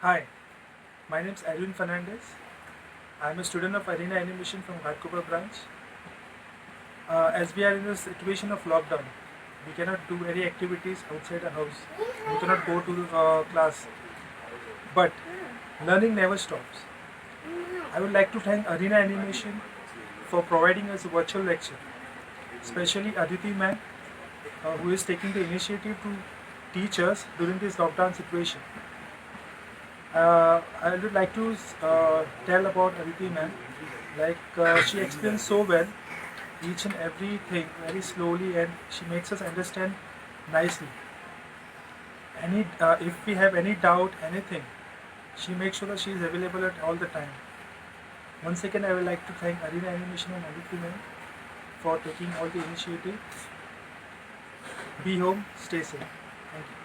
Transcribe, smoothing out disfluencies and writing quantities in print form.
Hi, my name is Edwin Fernandez. I am a student of Arena Animation from Ghatkopar branch. As we are in a situation of lockdown, we cannot do any activities outside the house. We cannot go to class. But learning never stops. I would like to thank Arena Animation for providing us a virtual lecture, especially Aditi ma'am, who is taking the initiative to teach us during this lockdown situation. I would like to tell about Aditi ma'am. She explains so well each and everything very slowly, and she makes us understand nicely. If we have any doubt, anything, she makes sure that she is available at all the time. Once again, I would like to thank Arena Animation and Aditi ma'am for taking all the initiative. Be home, stay safe. Thank you.